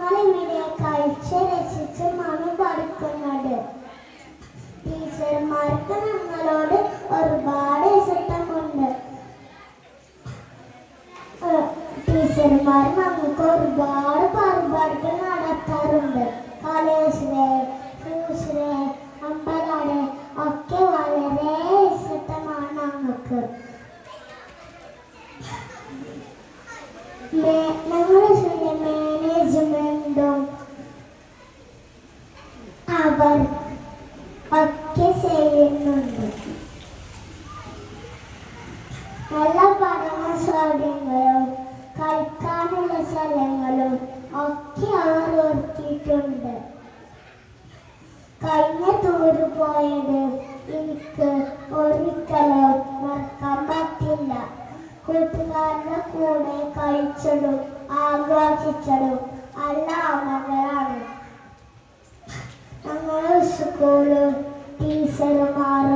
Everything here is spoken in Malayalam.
ഞങ്ങളിവിടെ കഴിച്ച് രസിച്ച് മണി പഠിക്കുന്നത്. ടീച്ചർമാർക്ക് ഞങ്ങളോട് ഒരുപാട് ഇഷ്ടമുണ്ട്. ടീച്ചർമാർ നമുക്ക് ഒരുപാട് പരിപാടികൾ നടത്താറുണ്ട്. കളേഴ്സ് ഡേ, ഫ്രൂട്ട്സ് ഡേ, അമ്പലം ഒക്കെ വളരെ ഇഷ്ടമാണ് ഞങ്ങൾക്ക്. ഞങ്ങളുടെ മാനേജ്മെന്റും അവർ ഒക്കെ ചെയ്യുന്നുണ്ട്. നല്ല പഠന സൗകര്യങ്ങളും കളിക്കാനുള്ള സ്ഥലങ്ങളും ഒക്കെ അവർ ഒരുക്കിയിട്ടുണ്ട്. കഴിഞ്ഞ ടൂറ് പോയത് എനിക്ക് ഒരിക്കലും മറക്കാൻ പറ്റില്ല. കൂട്ടുകാരുടെ കൂടെ കഴിച്ചതും ആഘോഷിച്ചതും നല്ല ഓർമ്മകളാണ്. ഞങ്ങളുടെ സ്കൂളും ടീച്ചർമാരും